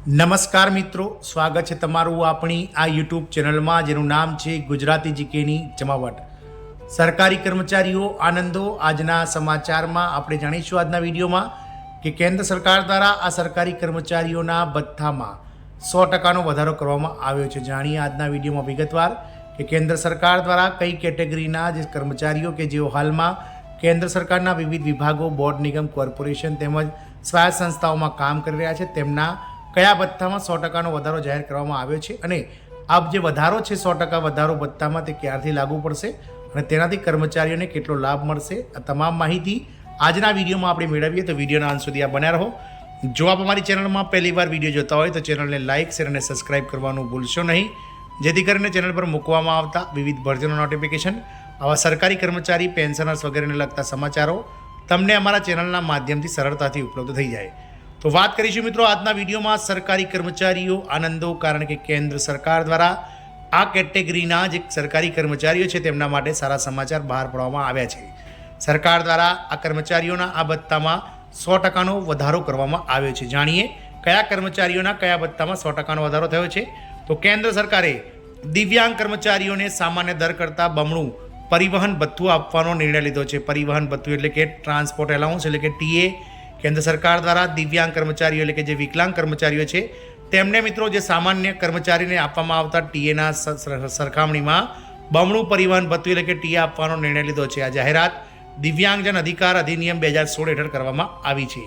નમસ્કાર મિત્રો, સ્વાગત છે તમારું આપણી આ યુટ્યુબ ચેનલમાં જેનું નામ છે ગુજરાતી જીકેની જમાવટ. સરકારી કર્મચારીઓ આનંદો. આજના સમાચારમાં આપણે જાણીશું આજના વિડીયોમાં કે કેન્દ્ર સરકાર દ્વારા આ સરકારી કર્મચારીઓના ભથ્થામાં 100% વધારો કરવામાં આવ્યો છે. જાણીએ આજના વિડીયોમાં વિગતવાર કે કેન્દ્ર સરકાર દ્વારા કઈ કેટેગરીના જે કર્મચારીઓ કે જેઓ હાલમાં કેન્દ્ર સરકારના વિવિધ વિભાગો, બોર્ડ, નિગમ, કોર્પોરેશન તેમજ સ્વાયત્ત સંસ્થાઓમાં કામ કરી રહ્યા છે તેમના કયા ભથ્થામાં 100%નો વધારો જાહેર કરવામાં આવ્યો છે અને આ જે વધારો છે 100% વધારો ભથ્થામાં તે ક્યારથી લાગુ પડશે અને તેનાથી કર્મચારીઓને કેટલો લાભ મળશે, આ તમામ માહિતી આજના વિડીયોમાં આપણે મેળવીએ. તો વિડીયોના અંત સુધી આ બન્યા રહો. જો આપ અમારી ચેનલમાં પહેલીવાર વિડીયો જોતા હોય તો ચેનલને લાઇક, શેર અને સબસ્ક્રાઇબ કરવાનું ભૂલશો નહીં, જેથી કરીને ચેનલ પર મૂકવામાં આવતા વિવિધ ભરતીનો નોટિફિકેશન, આવા સરકારી કર્મચારી, પેન્શનર્સ વગેરેને લગતા સમાચારો તમને અમારા ચેનલના માધ્યમથી સરળતાથી ઉપલબ્ધ થઈ જાય. તો વાત કરીશું મિત્રો આજના વિડીયોમાં સરકારી કર્મચારીઓ આનંદો, કારણ કે કેન્દ્ર સરકાર દ્વારા આ કેટેગરીના જે સરકારી કર્મચારીઓ છે તેમના માટે સારા સમાચાર બહાર પાડવામાં આવ્યા છે. સરકાર દ્વારા આ કર્મચારીઓના આ ભથ્થામાં 100%નો વધારો કરવામાં આવ્યો છે. જાણીએ કયા કર્મચારીઓના કયા ભથ્થામાં 100%નો વધારો થયો છે. તો કેન્દ્ર સરકારે દિવ્યાંગ કર્મચારીઓને સામાન્ય દર કરતાં બમણું પરિવહન ભથ્થું આપવાનો નિર્ણય લીધો છે. પરિવહન ભથ્થું એટલે કે ટ્રાન્સપોર્ટ એલાઉન્સ એટલે કે ટીએ કેન્દ્ર સરકાર દ્વારા દિવ્યાંગ કર્મચારીઓ એટલે કે જે વિકલાંગ કર્મચારીઓ છે તેમને મિત્રો જે સામાન્ય કર્મચારીને આપવામાં આવતા ટીએના સરખામણીમાં બમણું પરિવહન ભથ્થું એટલે કે ટીએ આપવાનો નિર્ણય લીધો છે. આ જાહેરાત દિવ્યાંગજન અધિકાર અધિનિયમ 2016 હેઠળ કરવામાં આવી છે.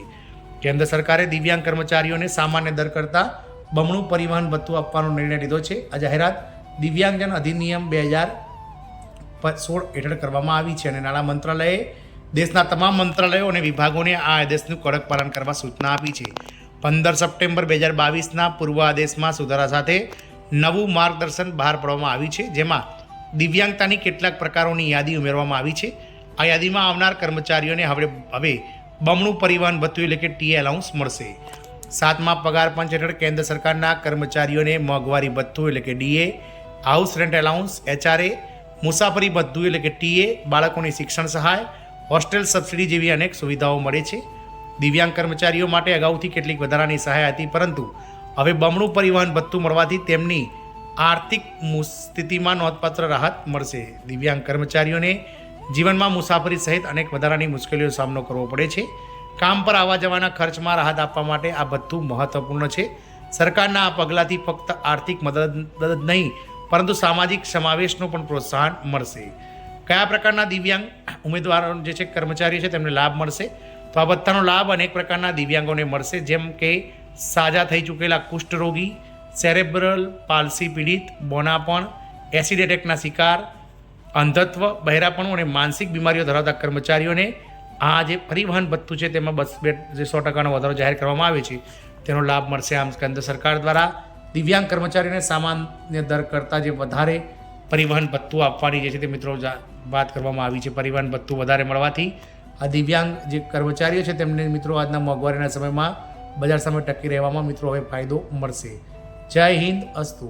કેન્દ્ર સરકારે દિવ્યાંગ કર્મચારીઓને સામાન્ય દર કરતાં બમણું પરિવહન ભથ્થું આપવાનો નિર્ણય લીધો છે. આ જાહેરાત દિવ્યાંગજન અધિનિયમ 2016 હેઠળ કરવામાં આવી છે અને નાણાં મંત્રાલયે દેશના તમામ મંત્રાલયો અને વિભાગોને આ આદેશનું કડક પાલન કરવા સૂચના આપી છે. 15 સપ્ટેમ્બર 2022ના પૂર્વ આદેશમાં સુધારા સાથે નવું માર્ગદર્શન બહાર પાડવામાં આવ્યું છે, જેમાં દિવ્યાંગતાની કેટલાક પ્રકારોની યાદી ઉમેરવામાં આવી છે. આ યાદીમાં આવનાર કર્મચારીઓને હવે બમણું પરિવહન ભથ્થું એટલે કે ટીએ એલાઉન્સ મળશે. 7મા પગાર પંચ હેઠળ કેન્દ્ર સરકારના કર્મચારીઓને મોંઘવારી ભથ્થું એટલે કે DA, house rent allowance HRA, મુસાફરી ભથ્થું એટલે કે ટીએ, બાળકોની શિક્ષણ સહાય, હોસ્ટેલ સબસિડી જેવી અનેક સુવિધાઓ મળે છે. દિવ્યાંગ કર્મચારીઓ માટે અગાઉથી કેટલીક વધારાની સહાય હતી, પરંતુ હવે બમણું પરિવહન ભથ્થું મળવાથી તેમની આર્થિક સ્થિતિમાં નોંધપાત્ર રાહત મળશે. દિવ્યાંગ કર્મચારીઓને જીવનમાં મુસાફરી સહિત અનેક વધારાની મુશ્કેલીઓનો સામનો કરવો પડે છે. કામ પર આવવા જવાના ખર્ચમાં રાહત આપવા માટે આ ભથ્થું મહત્વપૂર્ણ છે. સરકારના આ પગલાંથી ફક્ત આર્થિક મદદ જ નહીં પરંતુ સામાજિક સમાવેશનું પણ પ્રોત્સાહન મળશે. કયા પ્રકારના દિવ્યાંગ ઉમેદવારો જે છે કર્મચારીઓ છે તેમને લાભ મળશે? તો આ ભથ્થાનો લાભ અનેક પ્રકારના દિવ્યાંગોને મળશે, જેમ કે સાજા થઈ ચૂકેલા કુષ્ઠરોગી, સેરેબ્રલ પાલ્સી પીડિત, બોનાપણ, એસિડ એટેકના શિકાર, અંધત્વ, બહેરાપણું અને માનસિક બીમારીઓ ધરાવતા કર્મચારીઓને આ જે પરિવહન ભથ્થું છે તેમાં 100%નો વધારો જાહેર કરવામાં આવે છે તેનો લાભ મળશે. આમ કેન્દ્ર સરકાર દ્વારા દિવ્યાંગ કર્મચારીઓને સામાન્ય દર કરતાં જે વધારે પરિવહન ભથ્થું આપવાની જે છે તે મિત્રો વાત કરવામાં આવી છે. પરિવહન ભથ્થું વધારે મળવાથી આ દિવ્યાંગ જે કર્મચારીઓ છે તેમને મિત્રો આજના મોંઘવારીના સમયમાં બજાર સામે ટકી રહેવામાં મિત્રો હવે ફાયદો મળશે. જય હિન્દ, અસ્તુ.